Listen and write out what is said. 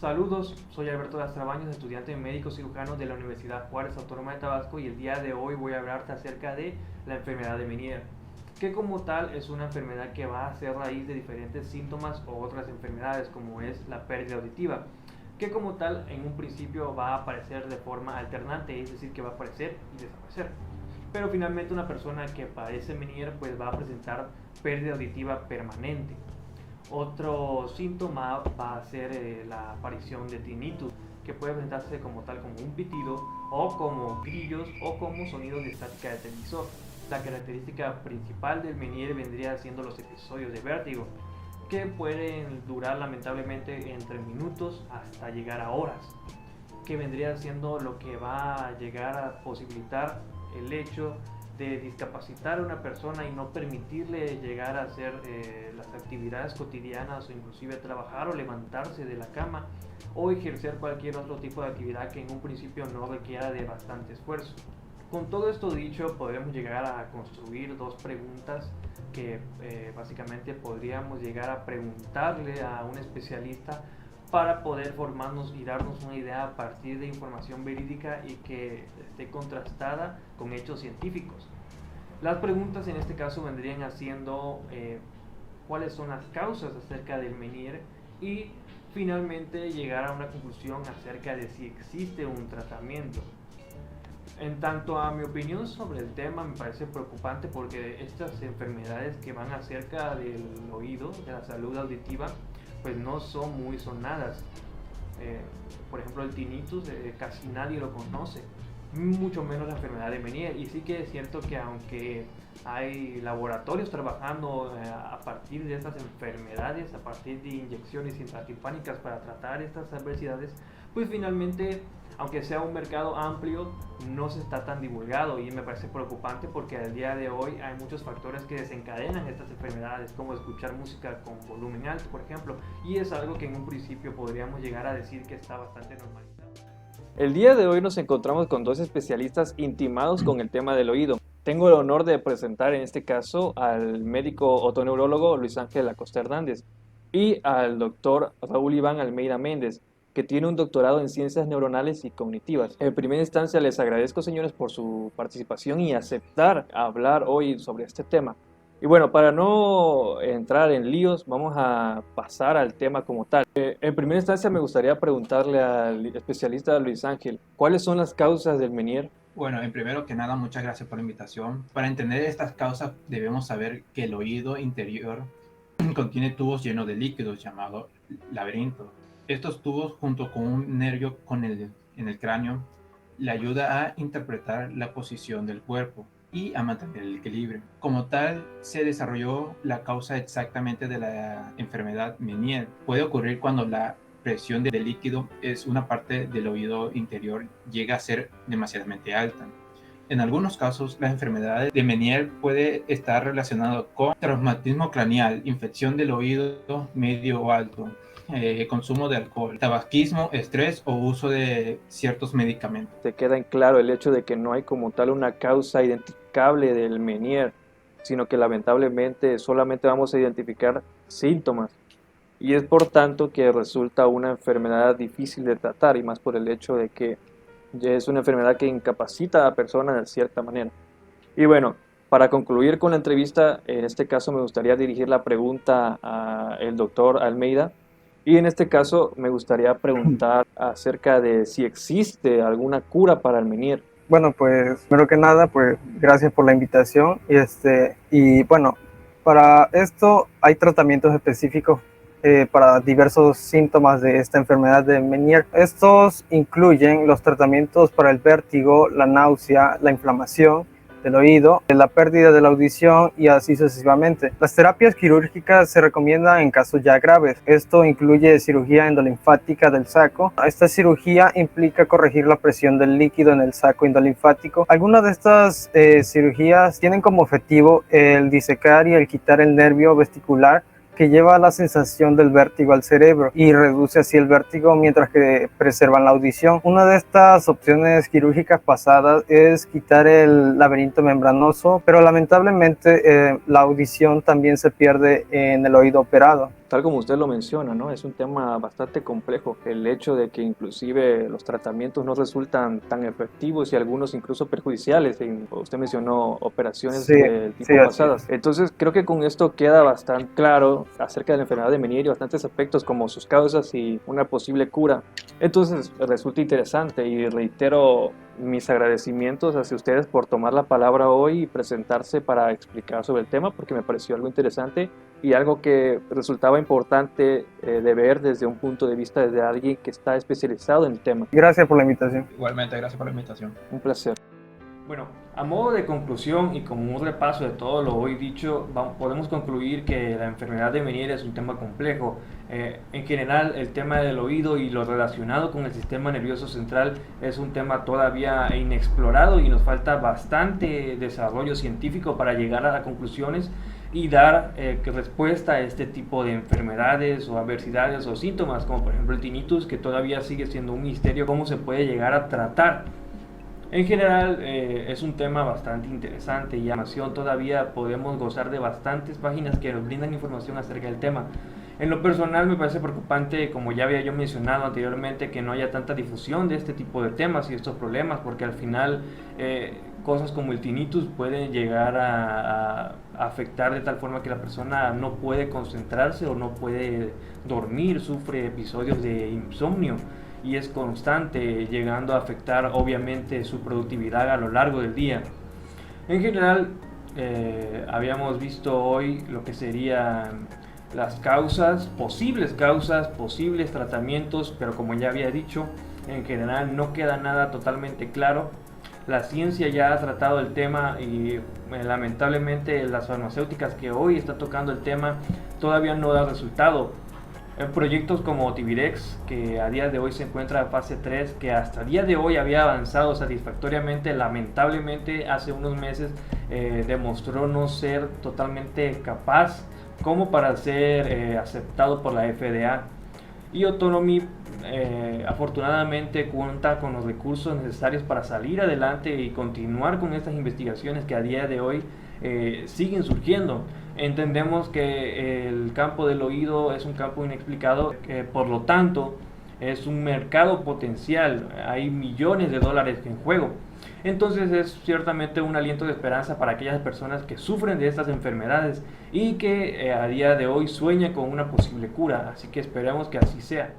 Saludos, soy Alberto Lastrabaños, estudiante médico cirujano de la Universidad Juárez Autónoma de Tabasco y el día de hoy voy a hablarte acerca de la enfermedad de Meniere, que como tal es una enfermedad que va a ser raíz de diferentes síntomas o otras enfermedades como es la pérdida auditiva, que como tal en un principio va a aparecer de forma alternante, es decir, que va a aparecer y desaparecer. Pero finalmente una persona que padece Meniere pues va a presentar pérdida auditiva permanente. Otro síntoma va a ser la aparición de tinnitus, que puede presentarse como tal como un pitido o como grillos o como sonidos de estática de televisor. La característica principal del Meniere vendría siendo los episodios de vértigo, que pueden durar lamentablemente entre minutos hasta llegar a horas, que vendría siendo lo que va a llegar a posibilitar el hecho de discapacitar a una persona y no permitirle llegar a hacer las actividades cotidianas o inclusive trabajar o levantarse de la cama o ejercer cualquier otro tipo de actividad que en un principio no requiera de bastante esfuerzo. Con todo esto dicho, podemos llegar a construir dos preguntas que básicamente podríamos llegar a preguntarle a un especialista para poder formarnos y darnos una idea a partir de información verídica y que esté contrastada con hechos científicos. Las preguntas en este caso vendrían haciendo cuáles son las causas acerca del Meniere y finalmente llegar a una conclusión acerca de si existe un tratamiento. En tanto a mi opinión sobre el tema, me parece preocupante porque estas enfermedades que van acerca del oído, de la salud auditiva, pues no son muy sonadas. Eh, por ejemplo, el tinnitus casi nadie lo conoce, mucho menos la enfermedad de Meniere. Y sí que es cierto que aunque hay laboratorios trabajando a partir de estas enfermedades, a partir de inyecciones intratimpánicas para tratar estas adversidades, pues finalmente, aunque sea un mercado amplio, no se está tan divulgado y me parece preocupante porque al día de hoy hay muchos factores que desencadenan estas enfermedades, como escuchar música con volumen alto, por ejemplo, y es algo que en un principio podríamos llegar a decir que está bastante normalizado. El día de hoy nos encontramos con dos especialistas intimados con el tema del oído. Tengo el honor de presentar en este caso al médico otoneurólogo Luis Ángel Acosta Hernández y al doctor Raúl Iván Almeida Méndez, que tiene un doctorado en ciencias neuronales y cognitivas. En primera instancia les agradezco, señores, por su participación y aceptar hablar hoy sobre este tema. Y bueno, para no entrar en líos, vamos a pasar al tema como tal. En primera instancia me gustaría preguntarle al especialista Luis Ángel, ¿cuáles son las causas del Meniere? Bueno, en primero que nada, muchas gracias por la invitación. Para entender estas causas debemos saber que el oído interior contiene tubos llenos de líquidos llamados laberinto. Estos tubos junto con un nervio en el cráneo le ayuda a interpretar la posición del cuerpo y a mantener el equilibrio. Como tal, se desarrolló la causa exactamente de la enfermedad Meniere. Puede ocurrir cuando la presión del líquido es una parte del oído interior llega a ser demasiadamente alta. En algunos casos, la enfermedad de Meniere puede estar relacionada con traumatismo craneal, infección del oído medio o alto, consumo de alcohol, tabaquismo, estrés o uso de ciertos medicamentos. Te queda en claro el hecho de que no hay como tal una causa identificable del Meniere, sino que lamentablemente solamente vamos a identificar síntomas. Y es por tanto que resulta una enfermedad difícil de tratar y más por el hecho de que ya es una enfermedad que incapacita a la persona de cierta manera. Y bueno, para concluir con la entrevista, en este caso me gustaría dirigir la pregunta al doctor Almeida. Y en este caso me gustaría preguntar acerca de si existe alguna cura para el Meniere. Bueno, pues primero que nada, pues gracias por la invitación. Y bueno, para esto hay tratamientos específicos para diversos síntomas de esta enfermedad de Meniere. Estos incluyen los tratamientos para el vértigo, la náusea, la inflamación del oído, la pérdida de la audición y así sucesivamente. Las terapias quirúrgicas se recomiendan en casos ya graves. Esto incluye cirugía endolinfática del saco. Esta cirugía implica corregir la presión del líquido en el saco endolinfático. Algunas de estas cirugías tienen como objetivo el disecar y el quitar el nervio vestibular que lleva la sensación del vértigo al cerebro y reduce así el vértigo mientras que preservan la audición. Una de estas opciones quirúrgicas pasadas es quitar el laberinto membranoso, pero lamentablemente la audición también se pierde en el oído operado. Tal como usted lo menciona, ¿no? Es un tema bastante complejo. El hecho de que inclusive los tratamientos no resultan tan efectivos y algunos incluso perjudiciales. Usted mencionó operaciones Sí, del tipo sí, así pasadas. es. Entonces creo que con esto queda bastante claro acerca de la enfermedad de Meniere y bastantes aspectos como sus causas y una posible cura. Entonces resulta interesante y reitero mis agradecimientos hacia ustedes por tomar la palabra hoy y presentarse para explicar sobre el tema porque me pareció algo interesante y algo que resultaba importante de ver desde un punto de vista de alguien que está especializado en el tema. Gracias por la invitación. Igualmente, gracias por la invitación. Un placer. Bueno, a modo de conclusión y como un repaso de todo lo hoy dicho, podemos concluir que la enfermedad de Meniere es un tema complejo. En general, el tema del oído y lo relacionado con el sistema nervioso central es un tema todavía inexplorado y nos falta bastante desarrollo científico para llegar a conclusiones y dar respuesta a este tipo de enfermedades o adversidades o síntomas, como por ejemplo el tinnitus, que todavía sigue siendo un misterio cómo se puede llegar a tratar. En general es un tema bastante interesante y a continuación todavía podemos gozar de bastantes páginas que nos brindan información acerca del tema. En lo personal me parece preocupante, como ya había yo mencionado anteriormente, que no haya tanta difusión de este tipo de temas y estos problemas, porque al final cosas como el tinnitus pueden llegar a afectar de tal forma que la persona no puede concentrarse o no puede dormir, sufre episodios de insomnio y es constante, llegando a afectar obviamente su productividad a lo largo del día. En general, habíamos visto hoy lo que serían las causas, posibles tratamientos, pero como ya había dicho, en general no queda nada totalmente claro. La ciencia ya ha tratado el tema y lamentablemente las farmacéuticas que hoy están tocando el tema todavía no da resultado. Proyectos como Tivirex, que a día de hoy se encuentra en fase 3, que hasta día de hoy había avanzado satisfactoriamente, lamentablemente hace unos meses demostró no ser totalmente capaz como para ser aceptado por la FDA. Y Otonomy afortunadamente cuenta con los recursos necesarios para salir adelante y continuar con estas investigaciones que a día de hoy siguen surgiendo. Entendemos que el campo del oído es un campo inexplicado, por lo tanto es un mercado potencial, hay millones de dólares en juego. Entonces es ciertamente un aliento de esperanza para aquellas personas que sufren de estas enfermedades y que a día de hoy sueñan con una posible cura, así que esperemos que así sea.